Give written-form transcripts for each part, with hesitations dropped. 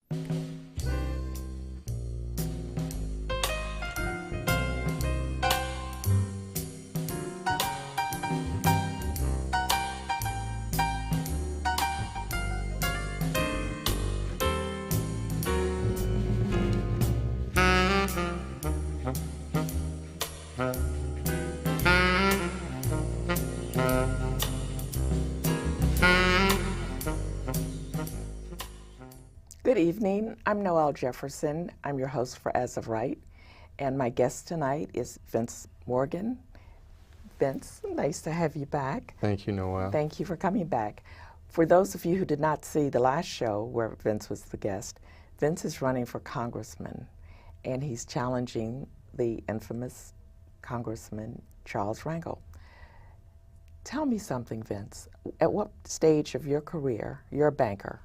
Good evening. I'm Noel Jefferson. I'm your host for As of Right, and my guest tonight is Vince Morgan. Vince, nice to have you back. Thank you, Noel. Thank you for coming back. For those of you who did not see the last show where Vince was the guest, Vince is running for congressman, and he's challenging the infamous Congressman Charles Rangel. Tell me something, Vince. At what stage of your career, you're a banker,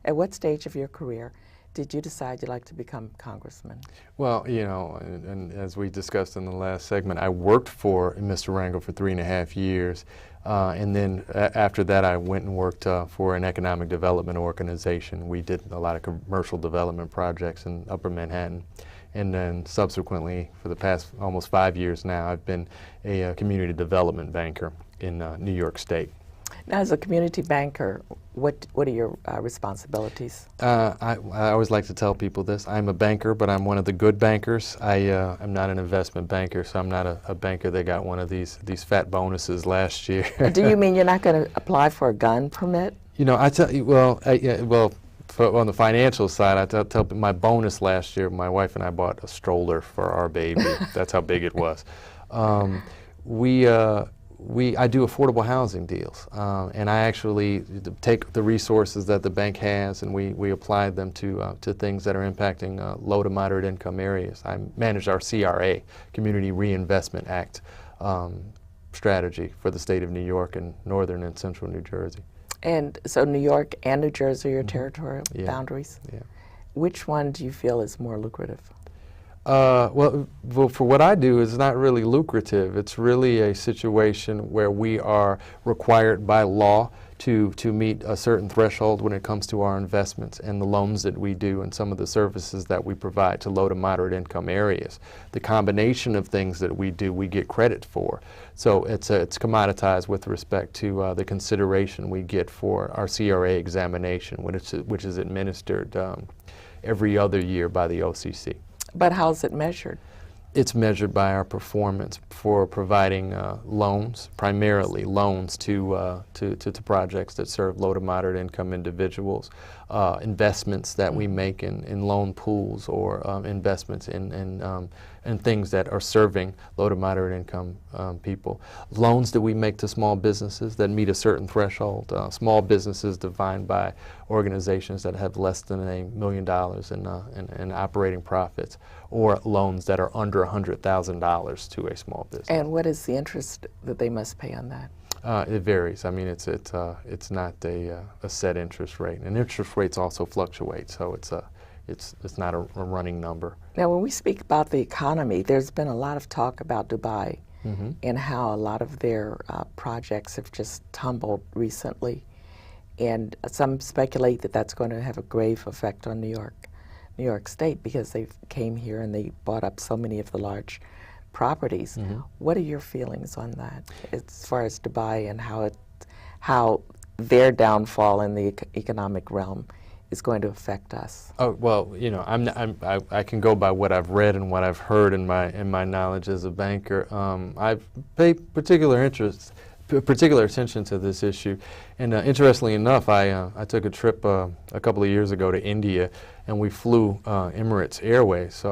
at what stage of your career did you decide you'd like to become congressman? Well, you know, and as we discussed in the last segment, I worked for Mr. Rangel for 3.5 years. And then after that, I went and worked for an economic development organization. We did a lot of commercial development projects in Upper Manhattan. And then subsequently, for the past almost 5 years now, I've been a community development banker in New York State. Now, as a community banker, what are your responsibilities? I always like to tell people this. I'm a banker, but I'm one of the good bankers. I'm not an investment banker, so I'm not a banker that got one of these fat bonuses last year. Do you mean you're not going to apply for a gun permit? You know, I tell you, on the financial side, I tell people my bonus last year, my wife and I bought a stroller for our baby. That's how big it was. I do affordable housing deals, and I actually take the resources that the bank has and we apply them to things that are impacting low to moderate income areas. I manage our CRA, Community Reinvestment Act strategy for the state of New York and northern and central New Jersey. And so New York and New Jersey are territorial boundaries? Yeah. Which one do you feel is more lucrative? Well, for what I do, it's not really lucrative. It's really a situation where we are required by law to meet a certain threshold when it comes to our investments and the loans that we do and some of the services that we provide to low to moderate income areas. The combination of things that we do, we get credit for. So it's commoditized with respect to the consideration we get for our CRA examination, which is administered every other year by the OCC. But how is it measured? It's measured by our performance for providing loans, primarily loans to projects that serve low to moderate income individuals, investments that we make in loan pools or investments in things that are serving low to moderate income people. Loans that we make to small businesses that meet a certain threshold, small businesses defined by organizations that have less than $1 million in operating profits, or loans that are under $100,000 to a small business. And what is the interest that they must pay on that? It varies. I mean, it's not a set interest rate, and interest rates also fluctuate. So it's not a running number. Now, when we speak about the economy, there's been a lot of talk about Dubai and how a lot of their projects have just tumbled recently, and some speculate that that's going to have a grave effect on New York State because they came here and they bought up so many of the large properties. What are your feelings on that, as far as Dubai and how their downfall in the economic realm is going to affect us? Oh, well, you know, I can go by what I've read and what I've heard in my knowledge as a banker. I've paid particular attention to this issue, and interestingly enough, I took a trip a couple of years ago to India, and we flew Emirates Airways. So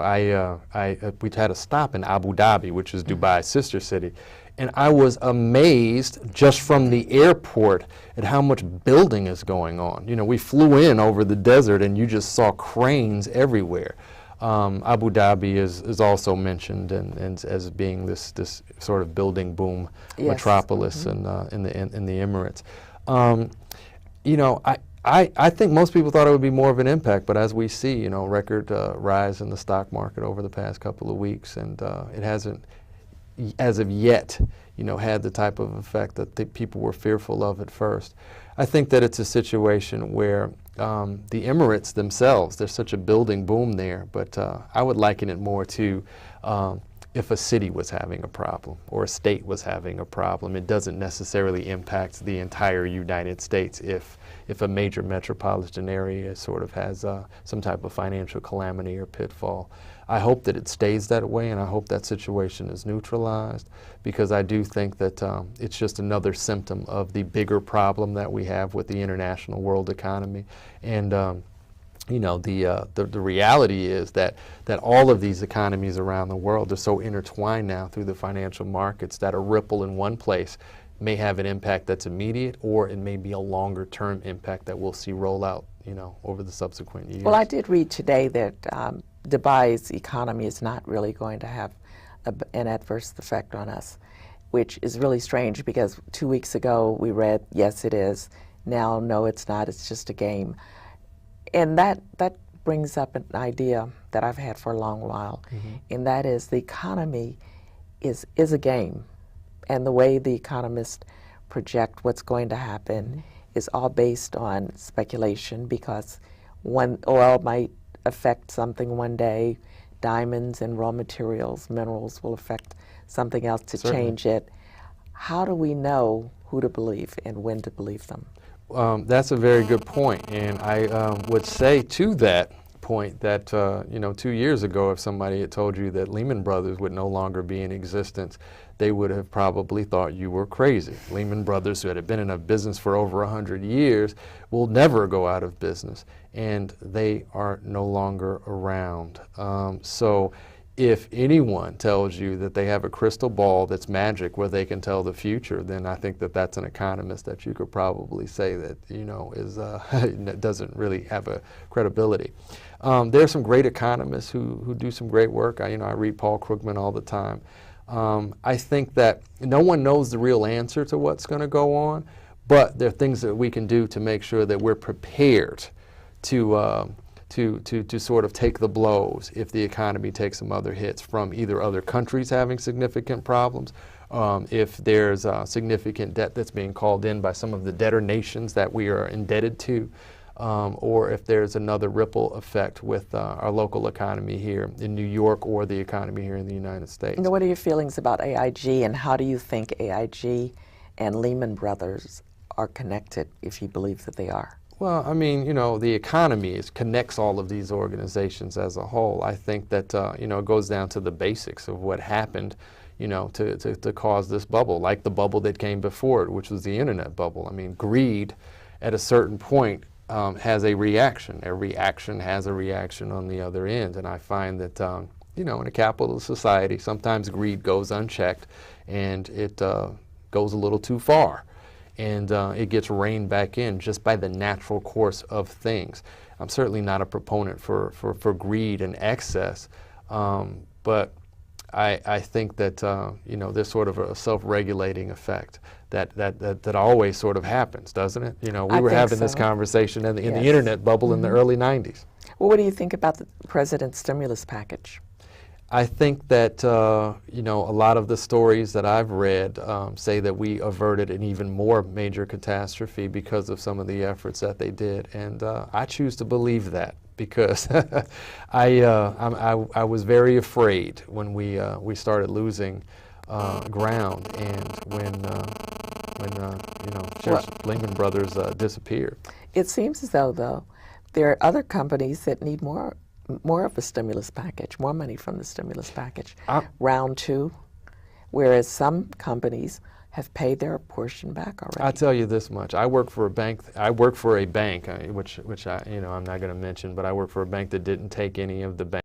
we had a stop in Abu Dhabi, which is Dubai's sister city, and I was amazed just from the airport at how much building is going on. You know, we flew in over the desert, and you just saw cranes everywhere. Abu Dhabi is also mentioned as being this sort of building boom metropolis in the Emirates. You know, I think most people thought it would be more of an impact, but as we see, you know, record rise in the stock market over the past couple of weeks, and it hasn't, as of yet, you know, had the type of effect that people were fearful of at first. I think that it's a situation where the Emirates themselves. There's such a building boom there, but I would liken it more to if a city was having a problem or a state was having a problem. It doesn't necessarily impact the entire United States if a major metropolitan area sort of has some type of financial calamity or pitfall. I hope that it stays that way, and I hope that situation is neutralized, because I do think that it's just another symptom of the bigger problem that we have with the international world economy. And you know, the reality is that all of these economies around the world are so intertwined now through the financial markets that a ripple in one place may have an impact that's immediate, or it may be a longer term impact that we'll see roll out, you know, over the subsequent years. Well, I did read today that Dubai's economy is not really going to have an adverse effect on us, which is really strange, because 2 weeks ago we read, yes, it is. Now, no, it's not. It's just a game. And that brings up an idea that I've had for a long while, and that is the economy is a game. And the way the economists project what's going to happen is all based on speculation, because oil might affect something one day, diamonds and raw materials, minerals will affect something else to change it. How do we know who to believe and when to believe them? That's a very good point, and I would say to that point that you know, 2 years ago, if somebody had told you that Lehman Brothers would no longer be in existence, they would have probably thought you were crazy. Lehman Brothers, who had been in a business for over 100 years, will never go out of business, and they are no longer around. So if anyone tells you that they have a crystal ball that's magic where they can tell the future, then I think that that's an economist that you could probably say that, you know, is doesn't really have a credibility. There are some great economists who do some great work. I read Paul Krugman all the time. I think that no one knows the real answer to what's going to go on, but there are things that we can do to make sure that we're prepared to sort of take the blows if the economy takes some other hits from either other countries having significant problems, if there's significant debt that's being called in by some of the debtor nations that we are indebted to, or if there's another ripple effect with our local economy here in New York or the economy here in the United States. What are your feelings about AIG, and how do you think AIG and Lehman Brothers are connected, if you believe that they are? Well, I mean, you know, the economy connects all of these organizations as a whole. I think that, you know, it goes down to the basics of what happened, you know, to cause this bubble, like the bubble that came before it, which was the internet bubble. I mean, greed at a certain point has a reaction. A reaction has a reaction on the other end. And I find that, you know, in a capitalist society, sometimes greed goes unchecked and it goes a little too far. And it gets reined back in just by the natural course of things. I'm certainly not a proponent for greed and excess, but I think that you know, there's sort of a self-regulating effect that always sort of happens, doesn't it? You know, we were having this conversation in the internet bubble in the early 90s. Well, what do you think about the president's stimulus package? I think that, you know, a lot of the stories that I've read say that we averted an even more major catastrophe because of some of the efforts that they did. And I choose to believe that, because I was very afraid when we started losing ground, and when you know, Lehman Brothers disappeared. It seems as though, there are other companies that need more of a stimulus package, more money from the stimulus package, round two, whereas some companies have paid their portion back already. I'll tell you this much: I work for a bank. which I, you know, I'm not going to mention, but I work for a bank that didn't take any of the bank